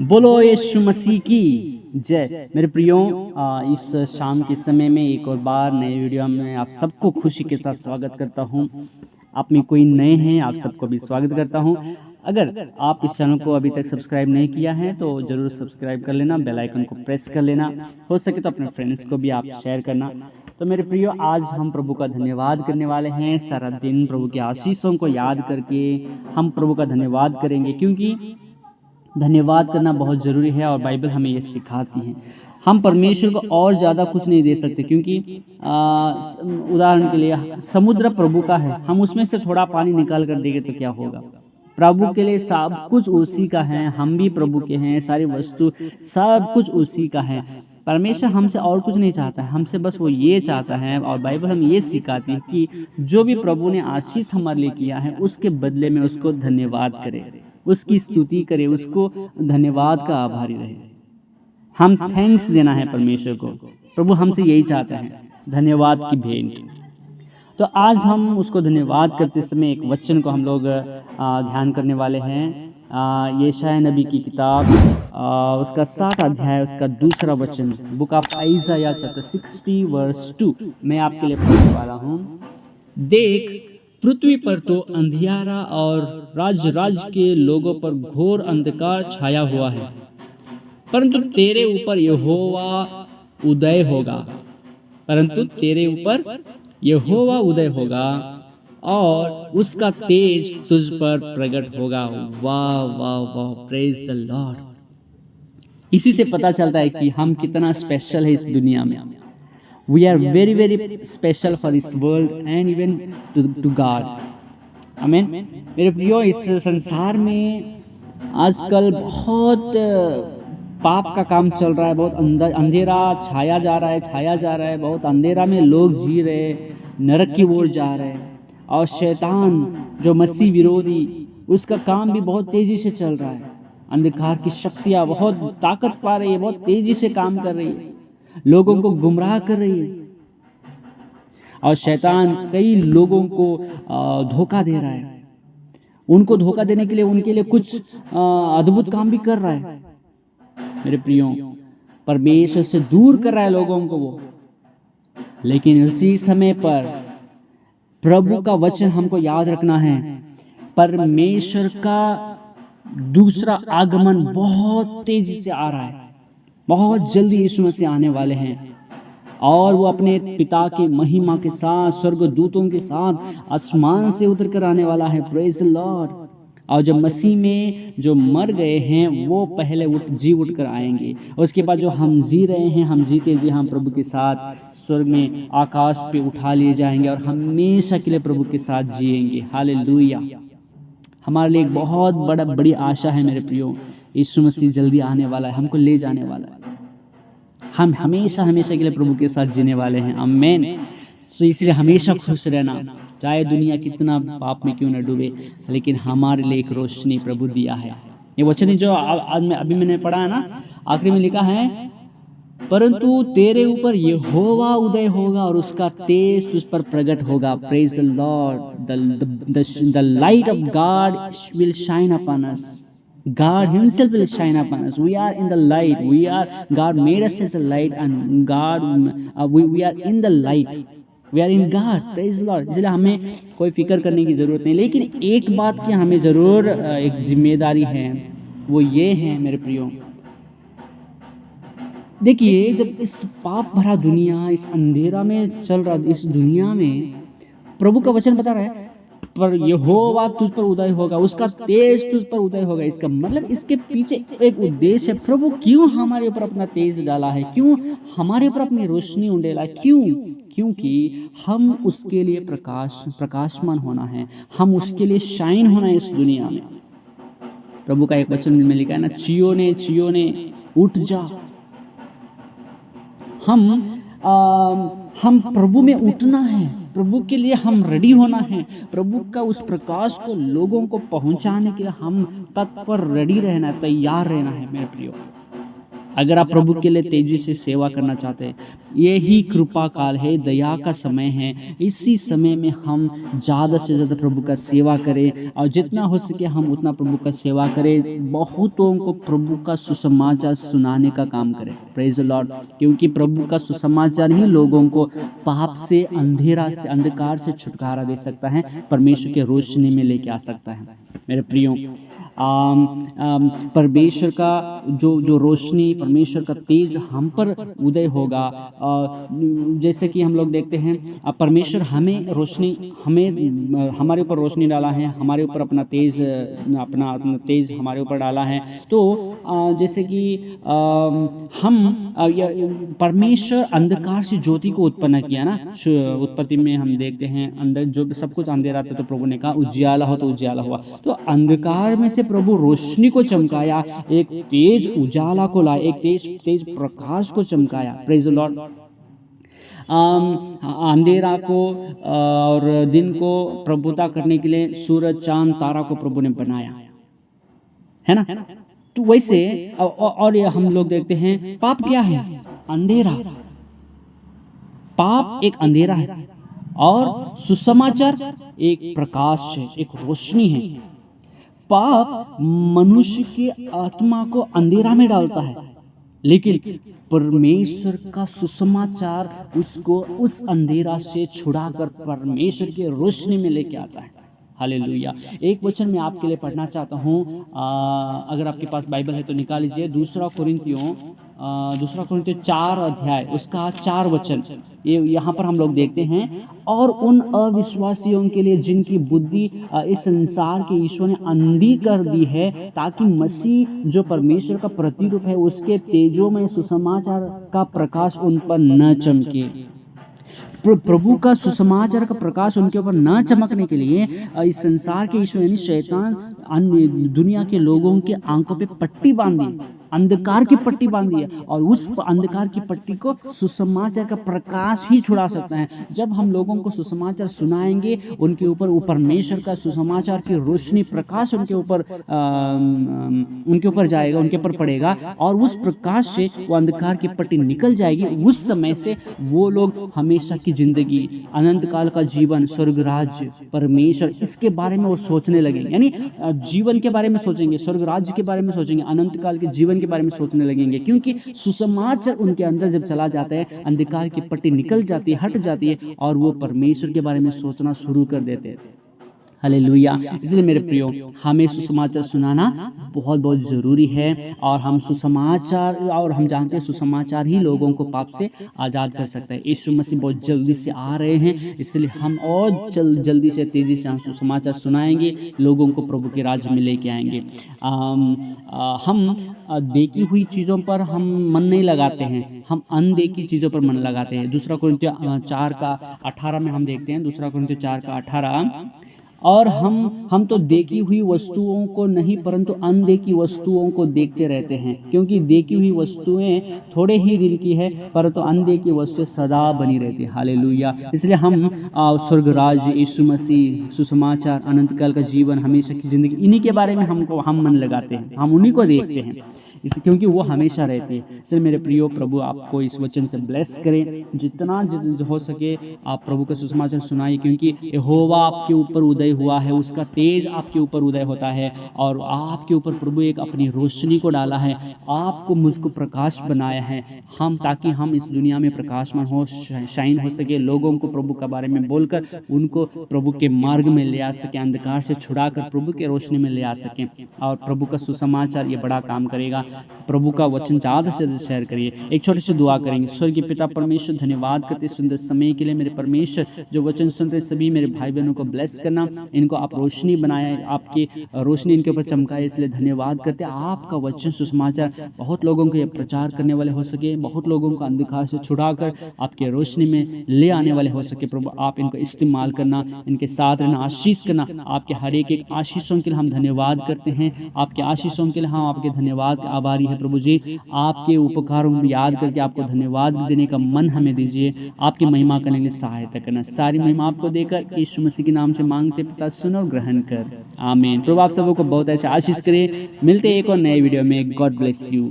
बोलो यीशु मसीह की जय। मेरे प्रियो, इस शाम के समय में एक और बार नए वीडियो में आप सबको खुशी के साथ स्वागत करता हूं। आप में कोई नए हैं, आप सबको भी स्वागत करता हूं। अगर आप इस चैनल को अभी तक सब्सक्राइब नहीं किया है तो ज़रूर सब्सक्राइब कर लेना, बेल आइकन को प्रेस कर लेना, हो सके तो अपने फ्रेंड्स को भी आप शेयर करना। तो मेरे प्रियो, आज हम प्रभु का धन्यवाद करने वाले हैं। सारा दिन प्रभु के आशीषों को याद करके हम प्रभु का धन्यवाद करेंगे, क्योंकि धन्यवाद करना बहुत ज़रूरी है और बाइबल हमें ये सिखाती है। हम परमेश्वर को और ज़्यादा कुछ नहीं दे सकते, क्योंकि उदाहरण के लिए समुद्र प्रभु का है, हम उसमें से थोड़ा पानी निकाल कर देंगे तो क्या होगा। प्रभु के लिए सब कुछ उसी का है, हम भी प्रभु के हैं, सारी वस्तु सब कुछ उसी का है। परमेश्वर हमसे और कुछ नहीं चाहता है, हमसे बस वो ये चाहता है। और बाइबल हमें ये सिखाती है कि जो भी प्रभु ने आशीष हमारे लिए किया है उसके बदले में उसको धन्यवाद करें, उसकी स्तुति करे, उसको धन्यवाद का आभारी रहे। हम थैंक्स देना है परमेश्वर को। प्रभु हमसे यही चाहता है, धन्यवाद की भेंट। तो आज हम उसको धन्यवाद करते समय एक वचन को हम लोग ध्यान करने वाले हैं। यशायाह नबी की किताब उसका 7 अध्याय उसका दूसरा वचन, book of Isaiah chapter 60 verse 2 मैं आपके लिए पढ़ने वाला हूँ। देख, पृथ्वी पर तो अंधियारा और राज्य के लोगों पर घोर अंधकार छाया हुआ है, परंतु तेरे ऊपर यहोवा उदय होगा, परंतु तेरे ऊपर यहोवा उदय होगा और उसका तेज तुझ पर प्रकट होगा। वाह वाह वाह, प्रेज द लॉर्ड। इसी से पता चलता है कि हम कितना स्पेशल है इस दुनिया में। We are very very special for this world and even to God. आमीन। मेरे प्रियो, इस संसार में आजकल बहुत पाप का काम चल रहा है, बहुत अंधेरा छाया जा रहा है, बहुत अंधेरा में लोग जी रहे, नरक की ओर जा रहे हैं। और शैतान जो मसीह विरोधी, उसका काम भी बहुत तेजी से चल रहा है। अंधकार की शक्तियाँ बहुत ताकत पा रही है, बहुत तेजी से काम कर रही है, लोगों को गुमराह कर रही है। और शैतान कई लोगों को धोखा दे रहा है। उनको धोखा देने के लिए उनके लिए कुछ अद्भुत काम भी कर रहा है। मेरे प्रियो, परमेश्वर से दूर कर रहा है लोगों को वो। लेकिन उसी समय पर प्रभु का वचन हमको याद रखना है। परमेश्वर का दूसरा आगमन बहुत तेजी से आ रहा है, बहुत जल्दी यीशु मसीह आने वाले हैं और वो अपने पिता के महिमा के साथ, स्वर्गदूतों के साथ आसमान से उतर कर आने वाला है। Praise the Lord. और जब मसीह में जो मर गए हैं वो पहले जी उठ कर आएंगे। उसके बाद जो हम जी रहे हैं, हम जीते जी हम प्रभु के साथ स्वर्ग में आकाश पे उठा लिए जाएंगे और हमेशा के लिए प्रभु के साथ जिएंगे। हालेलुया। हमारे लिए एक बहुत बड़ी आशा है मेरे प्रियो। यीशु मसीह जल्दी आने वाला है, हमको ले जाने वाला है। हम हमेशा के लिए प्रभु के साथ जीने वाले हैं। आमीन। तो इसलिए हमेशा खुश रहना, चाहे दुनिया कितना पाप में क्यों न डूबे, लेकिन हमारे लिए एक रोशनी प्रभु दिया है। ये वचन जो आज अभी मैंने पढ़ा है ना, आखिरी में लिखा है, परंतु तेरे ऊपर यहोवा उदय होगा और उसका तेज तुझ पर प्रकट होगा। Praise the Lord. The light of God will shine upon us. God himself will shine upon us. We are in the light. God made us as a light, and God, we are in the light. We are in God. Praise the Lord. इसलिए हमें कोई फिक्र करने की ज़रूरत नहीं। लेकिन एक बात की हमें ज़रूर एक जिम्मेदारी है, वो ये है मेरे प्रियो। देखिए, जब इस पाप भरा दुनिया, इस अंधेरा में चल रहा, इस दुनिया में प्रभु का वचन बता रहा है, पर यहोवा तुझ पर उदय होगा, उसका तेज तुझ पर उदय होगा। इसका मतलब इसके पीछे एक उद्देश्य है। प्रभु क्यों हमारे ऊपर अपना तेज डाला है, क्यों हमारे ऊपर अपनी रोशनी उंडेला, क्यों? क्योंकि हम उसके लिए प्रकाशमान होना है, हम उसके लिए शाइन होना है इस दुनिया में। प्रभु का एक वचन में लिखा है ना, चियोने उठ जा। हम प्रभु में उठना है, प्रभु के लिए हम रेडी होना है। प्रभु का उस प्रकाश को लोगों को पहुंचाने के लिए हम तत्पर रेडी रहना है, तैयार रहना है मेरे प्रियो। अगर आप प्रभु के लिए तेजी से सेवा करना चाहते हैं, यही कृपा काल है, दया का समय है। इसी समय में हम ज़्यादा से ज़्यादा प्रभु का सेवा करें और जितना हो सके हम उतना प्रभु का सेवा करें, बहुतों को प्रभु का सुसमाचार सुनाने का काम करें। Praise the Lord. क्योंकि प्रभु का सुसमाचार ही लोगों को पाप से, अंधेरा से, अंधकार से छुटकारा दे सकता है, परमेश्वर के रोशनी में लेके आ सकता है। मेरे प्रियो, परमेश्वर का जो रोशनी, परमेश्वर का तेज हम पर उदय होगा। जैसे कि हम लोग देखते हैं, परमेश्वर हमें रोशनी, हमारे ऊपर रोशनी डाला है, हमारे ऊपर अपना तेज हमारे ऊपर डाला है। तो जैसे कि परमेश्वर अंधकार से ज्योति को उत्पन्न किया ना। उत्पत्ति में हम देखते हैं अंदर जो सब कुछ अंधेरा था, तो प्रभु ने कहा उजियाला हो, तो उजियाला हुआ। तो अंधकार में से प्रभु रोशनी को चमकाया, एक तेज उजाला को लाया, एक तेज प्रकाश को चमकाया। Praise the Lord. अंधेरा को और दिन को प्रभुता करने के लिए सूरज, चांद, तारा को प्रभु ने बनाया, है ना। तो वैसे और ये हम लोग देखते हैं, पाप क्या है? अंधेरा। पाप एक अंधेरा है और सुसमाचार एक प्रकाश है, एक रोशनी है। पाप मनुष्य की आत्मा को अंधेरा में डालता है, लेकिन परमेश्वर का सुसमाचार उसको उस अंधेरा से छुड़ाकर परमेश्वर की रोशनी में लेके आता है। हालेलुया। एक वचन मैं आपके लिए पढ़ना चाहता हूँ। अगर आपके पास बाइबल है तो निकाल लीजिए। दूसरा कोरिन्थियों 4 अध्याय उसका 4 वचन, ये यहाँ पर हम लोग देखते हैं। और उन अविश्वासियों के लिए जिनकी बुद्धि इस संसार के ईश्वर ने अंधी कर दी है, ताकि मसीह जो परमेश्वर का प्रतिरूप है उसके तेजों में सुसमाचार का प्रकाश उन पर न चमके। प्रभु का सुसमाचार का प्रकाश उनके ऊपर न चमकने के लिए इस संसार के ईश्वर यानी शैतान दुनिया के लोगों के आंखों पे पट्टी बांधी, अंधकार की पट्टी बांधी है, और उस अंधकार की पट्टी को सुसमाचार का प्रकाश ही छुड़ा सकता है। जब हम लोगों को सुसमाचार सुनाएंगे, उनके ऊपर वो परमेश्वर का सुसमाचार की रोशनी, प्रकाश उनके ऊपर जाएगा, उनके ऊपर पड़ेगा, और उस प्रकाश से वो अंधकार की पट्टी निकल जाएगी। उस समय से वो लोग हमेशा की जिंदगी, अनंत काल का जीवन, स्वर्ग राज्य, परमेश्वर, इसके बारे में वो सोचने लगेंगे। यानी जीवन के बारे में सोचेंगे, स्वर्ग राज्य के बारे में सोचेंगे, अनंत काल के जीवन के बारे में सोचने लगेंगे। क्योंकि सुसमाचार उनके अंदर जब चला जाता है, अंधकार की पट्टी निकल जाती है, हट जाती है, और वो परमेश्वर के बारे में सोचना शुरू कर देते हैं। हालेलुया। इसलिए मेरे प्रियो, हमें सुसमाचार सुनाना बहुत बहुत ज़रूरी है। और हम जानते हैं सुसमाचार ही लोगों को पाप से आज़ाद कर सकता है। यीशु मसीह बहुत जल्दी से आ रहे हैं, इसलिए हम और जल्दी से, तेज़ी से हम सुसमाचार सुनाएंगे, लोगों को प्रभु के राज्य में लेके आएंगे। हम देखी हुई चीज़ों पर हम मन नहीं लगाते हैं, हम अनदेखी चीज़ों पर मन लगाते हैं। 2 कोरिन्थियों 4:18 में हम देखते हैं, 2 कोरिन्थियों 4:18, और हम तो देखी हुई वस्तुओं को नहीं परंतु अनदेखी वस्तुओं को देखते रहते हैं, क्योंकि देखी हुई वस्तुएं थोड़े ही दिन की है, परंतु अनदेखी वस्तुएं सदा बनी रहती है। हालेलुया। इसलिए हम स्वर्ग राज्य, यीशु मसीह, सुसमाचार, अनंत काल का जीवन, हमेशा की जिंदगी, इन्हीं के बारे में हम मन लगाते हैं, हम उन्हीं को देखते हैं, इसलिए क्योंकि वो हमेशा रहते हैं। इसलिए मेरे प्रियो, प्रभु आपको इस वचन से ब्लेस करें। जितना हो सके आप प्रभु का सुसमाचार सुनाइए, क्योंकि यहोवा आपके ऊपर उदय हुआ है, उसका तेज आपके ऊपर उदय होता है, और आपके ऊपर प्रभु एक अपनी रोशनी को डाला है, आपको मुझको प्रकाश बनाया है, ताकि हम इस दुनिया में प्रकाशमान हो, शाइन हो सके, लोगों को प्रभु के बारे में बोलकर उनको प्रभु के मार्ग में ले आ सके, अंधकार से छुड़ाकर प्रभु के रोशनी में ले आ सके। और प्रभु का सुसमाचार ये बड़ा काम करेगा। प्रभु का वचन ज़्यादा से ज़्यादा शेयर करिए। एक छोटी सी दुआ करेंगे। स्वर्गीय पिता परमेश्वर, धन्यवाद करते सुंदर समय के लिए। मेरे परमेश्वर, जो वचन सुनते सभी मेरे भाई बहनों को ब्लेस करना, इनको आप रोशनी बनाए, आपकी रोशनी इनके ऊपर चमकाए, इसलिए धन्यवाद करते। आपका वचन सुसमाचार बहुत लोगों को ये प्रचार करने वाले हो सके, बहुत लोगों को अंधकार से छुड़ाकर आपके रोशनी में ले आने वाले हो सके। प्रभु आप इनको इस्तेमाल करना, इनके साथ रहना, आशीष करना। आपके हर एक आशीषों के लिए हम धन्यवाद करते हैं। आपके आशीषों के लिए हम आपके धन्यवाद आभारी है। प्रभु जी, आपके उपकारों को याद करके आपको धन्यवाद देने का मन हमें दीजिए। आपकी महिमा करने के लिए सहायता करना। सारी महिमा आपको देकर यीशु मसीह के नाम से मांगते, पिता सुन और ग्रहण कर, आमीन। प्रभु आप सबको बहुत ऐसे आशीष करे। मिलते एक और नए वीडियो में। God bless you.